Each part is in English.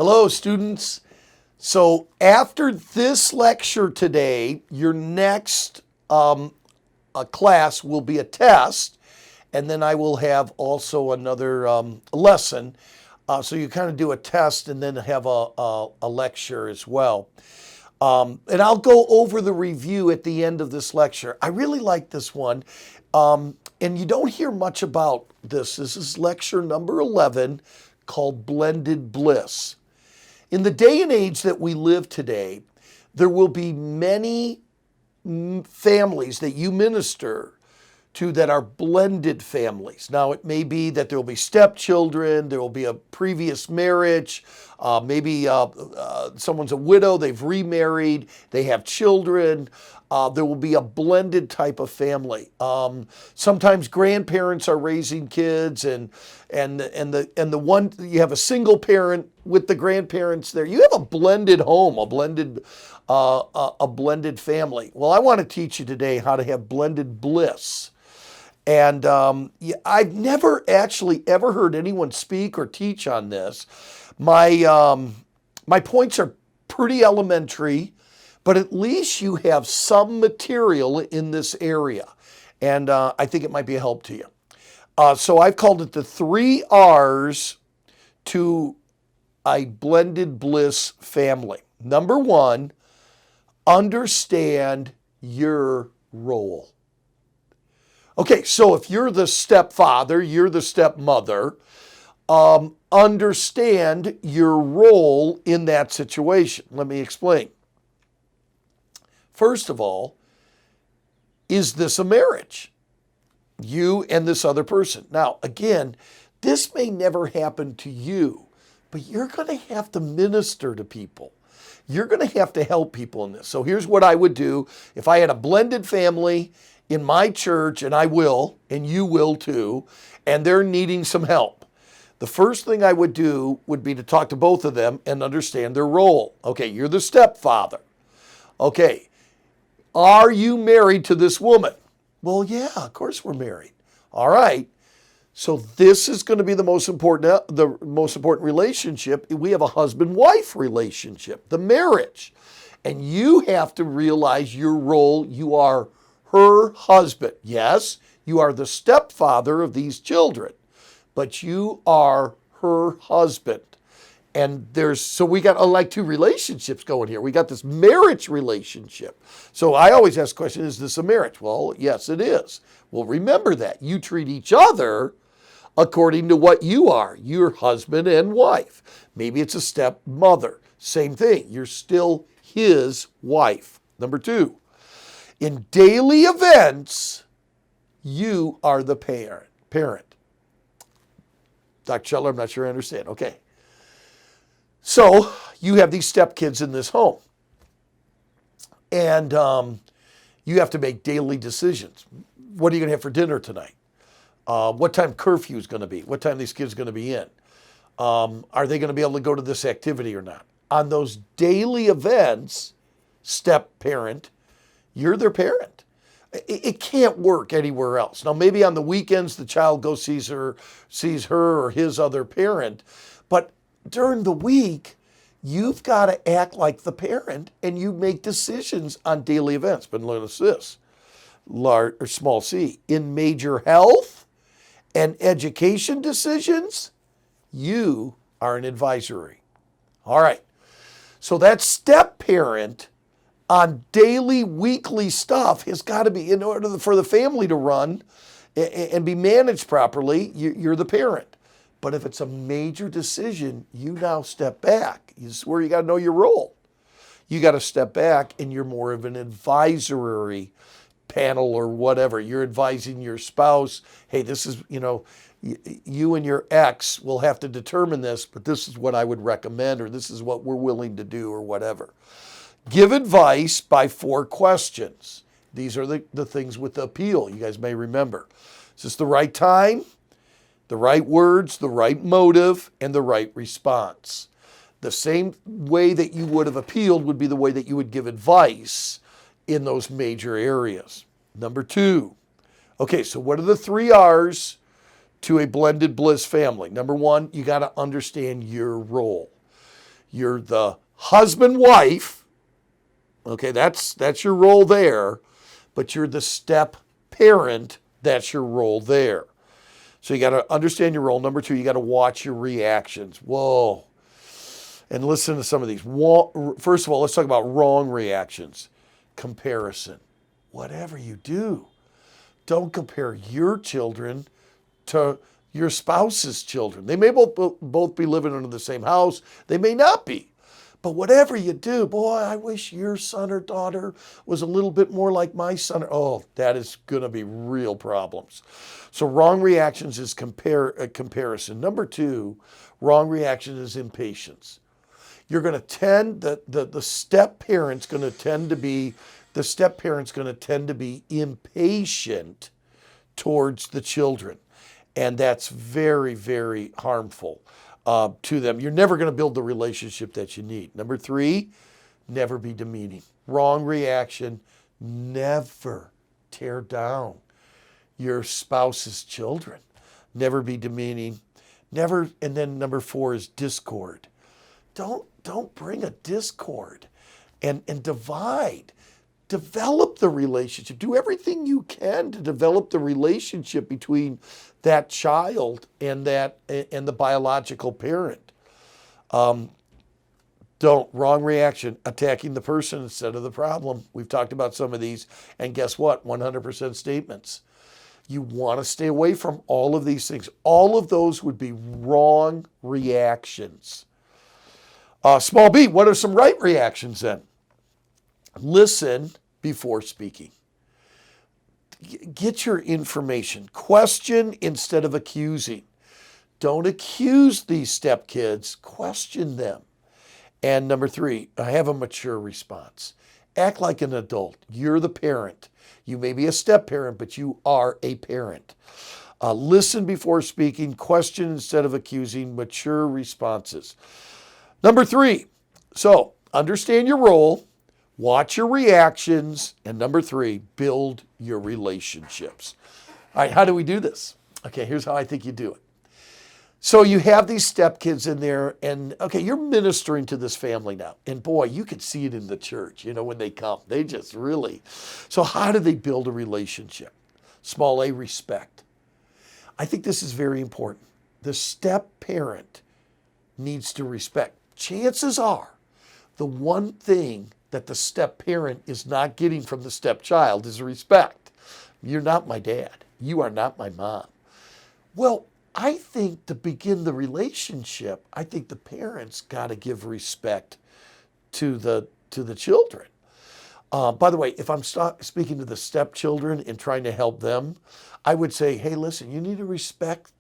Hello, students. So after this lecture today, your next class will be a test, and then I will have also another lesson. So you kind of do a test and then have a lecture as well. And I'll go over the review at the end of this lecture. I really like this one. And you don't hear much about this. This is lecture number 11 called Blended Bliss. In the day and age that we live today, there will be many families that you minister to that are blended families. Now, it may be that there will be stepchildren, there will be a previous marriage, maybe someone's a widow, they've remarried, they have children. There will be a blended type of family. Sometimes grandparents are raising kids, and the one you have a single parent with the grandparents there. You have a blended home, a blended family. Well, I want to teach you today how to have blended bliss. And I've never actually ever heard anyone speak or teach on this. My points are pretty elementary, but at least you have some material in this area. And I think it might be a help to you. So I've called it the 3 R's to a blended bliss family. Number 1, understand your role. Okay, so if you're the stepfather, you're the stepmother, understand your role in that situation. Let me explain. First of all, is this a marriage? You and this other person. Now, again, this may never happen to you, but you're going to have to minister to people. You're going to have to help people in this. So here's what I would do if I had a blended family in my church, and I will, and you will too, and they're needing some help. The first thing I would do would be to talk to both of them and understand their role. Okay, you're the stepfather. Okay, are you married to this woman? Well, yeah, of course we're married. All right. So this is going to be the most important relationship. We have a husband-wife relationship, the marriage. And you have to realize your role. You are her husband. Yes, you are the stepfather of these children, but you are her husband. And so we got like 2 relationships going here. We got this marriage relationship. So I always ask the question, is this a marriage? Well, yes, it is. Well, remember that. You treat each other according to what you are, your husband and wife. Maybe it's a stepmother. Same thing. You're still his wife. Number 2, in daily events, you are the parent. Dr. Shetler, I'm not sure I understand. Okay. So you have these stepkids in this home, and you have to make daily decisions. What are you going to have for dinner tonight? What time curfew is going to be? What time these kids are going to be in? Are they going to be able to go to this activity or not? On those daily events, step-parent, you're their parent. It can't work anywhere else. Now, maybe on the weekends, the child goes sees her or his other parent, but during the week, you've got to act like the parent and you make decisions on daily events. But notice this, large or small c, in major health and education decisions, you are an advisory. All right. So that step parent on daily, weekly stuff has got to be, in order for the family to run and be managed properly, you're the parent. But if it's a major decision, you now step back. This is where you got to know your role. You got to step back and you're more of an advisory panel or whatever. You're advising your spouse, hey, this is, you and your ex will have to determine this, but this is what I would recommend, or this is what we're willing to do, or whatever. Give advice by 4 questions. These are the things with the appeal. You guys may remember. Is this the right time? The right words, the right motive, and the right response. The same way that you would have appealed would be the way that you would give advice in those major areas. Number 2. Okay, so what are the 3 R's to a blended bliss family? Number 1, you got to understand your role. You're the husband, wife. Okay, that's your role there. But you're the step parent. That's your role there. So you got to understand your role. Number two, you got to watch your reactions. Whoa. And listen to some of these. First of all, let's talk about wrong reactions. Comparison. Whatever you do, don't compare your children to your spouse's children. They may both be living under the same house. They may not be. But whatever you do, boy, I wish your son or daughter was a little bit more like my son. Oh, that is going to be real problems. So wrong reactions is comparison. Number two, wrong reaction is impatience. You're going to tend, the step parent's going to tend to be impatient towards the children. And that's very, very harmful to them. You're never going to build the relationship that you need. Number three, never be demeaning. Wrong reaction, never tear down your spouse's children. Never be demeaning. Never, and then number four is discord. Don't bring a discord and divide. Develop the relationship. Do everything you can to develop the relationship between that child and the biological parent. Wrong reaction, attacking the person instead of the problem. We've talked about some of these, and guess what? 100% statements. You want to stay away from all of these things. All of those would be wrong reactions. Small b, what are some right reactions then? Listen before speaking. Get your information. Question instead of accusing. Don't accuse these stepkids. Question them. And number three, have a mature response. Act like an adult. You're the parent. You may be a step parent, but you are a parent. Listen before speaking. Question instead of accusing. Mature responses. Number three, so understand your role. Watch your reactions. And number three, build your relationships. All right, how do we do this? Okay, here's how I think you do it. So you have these stepkids in there, and okay, you're ministering to this family now. And boy, you can see it in the church, when they come. They just really. So how do they build a relationship? Small a, respect. I think this is very important. The step parent needs to respect. Chances are the one thing that the step parent is not getting from the stepchild is respect. You're not my dad. You are not my mom. Well, I think to begin the relationship, I think the parents got to give respect to the children. By the way, if I'm speaking to the stepchildren and trying to help them, I would say, hey, listen, you need to respect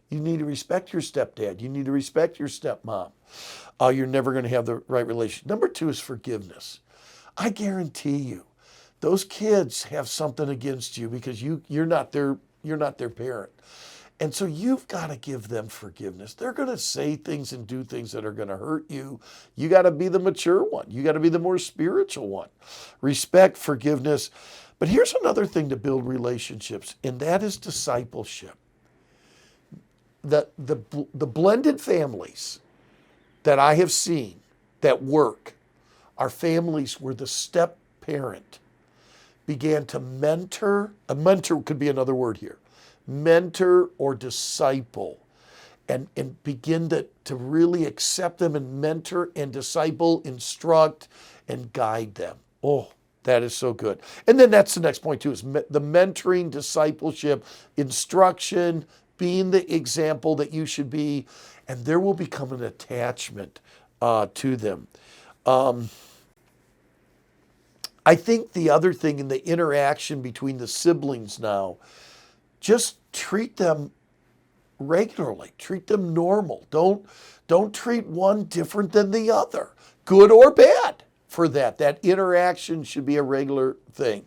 your stepdad. You need to respect your stepmom. You're never going to have the right relationship. Number two is forgiveness. I guarantee you, those kids have something against you because you're not their parent. And so you've got to give them forgiveness. They're going to say things and do things that are going to hurt you. You got to be the mature one. You got to be the more spiritual one. Respect, forgiveness. But here's another thing to build relationships, and that is discipleship. The blended families that I have seen that work are families where the step parent began to mentor. A mentor could be another word here. Mentor or disciple, and begin to really accept them and mentor and disciple, instruct and guide them. Oh, that is so good. And then that's the next point too, is the mentoring, discipleship, instruction, being the example that you should be, and there will become an attachment to them. I think the other thing in the interaction between the siblings now, just treat them regularly. Treat them normal. Don't treat one different than the other, good or bad for that. That interaction should be a regular thing.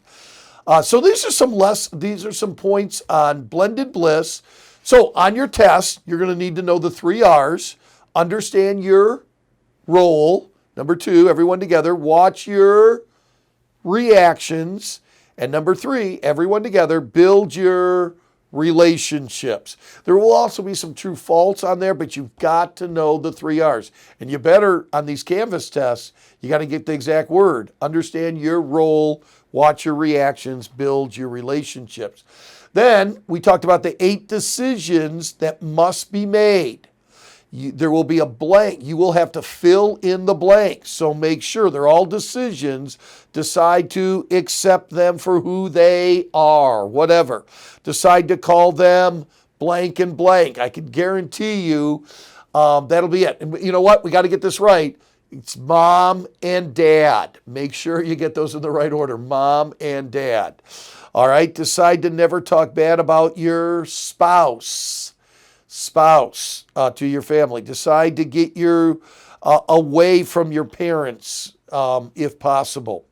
So these are some points on blended bliss. So on your test, you're going to need to know the 3 R's. Understand your role. Number 2, everyone together, watch your reactions. And number 3, everyone together, build your relationships. There will also be some true false on there, but you've got to know the 3 R's. And you better, on these Canvas tests, you got to get the exact word. Understand your role, watch your reactions, build your relationships. Then we talked about the 8 decisions that must be made. There will be a blank. You will have to fill in the blanks. So make sure they're all decisions. Decide to accept them for who they are, whatever. Decide to call them blank and blank. I can guarantee you that'll be it. And you know what? We got to get this right. It's mom and dad. Make sure you get those in the right order. Mom and dad. All right. Decide to never talk bad about your spouse to your family. Decide to get you away from your parents if possible.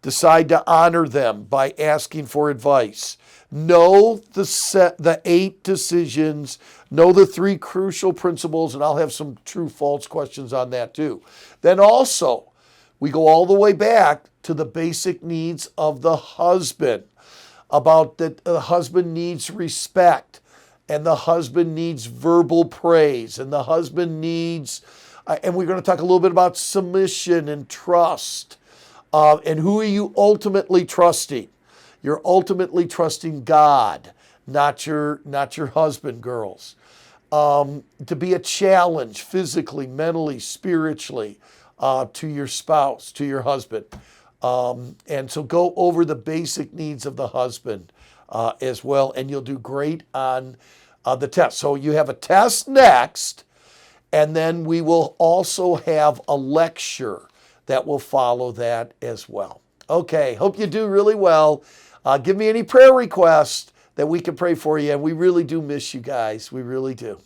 Decide to honor them by asking for advice. Know the 8 decisions. Know the 3 crucial principles, and I'll have some true false questions on that too. Then also, we go all the way back to the basic needs of the husband, about that the husband needs respect, and the husband needs verbal praise, and the husband needs, and we're going to talk a little bit about submission and trust. And who are you ultimately trusting? You're ultimately trusting God, not your husband, girls. To be a challenge physically, mentally, spiritually to your spouse, to your husband. And so go over the basic needs of the husband as well, and you'll do great on the test. So you have a test next, and then we will also have a lecture that will follow that as well. Okay, hope you do really well. Give me any prayer requests that we can pray for you, and we really do miss you guys. We really do.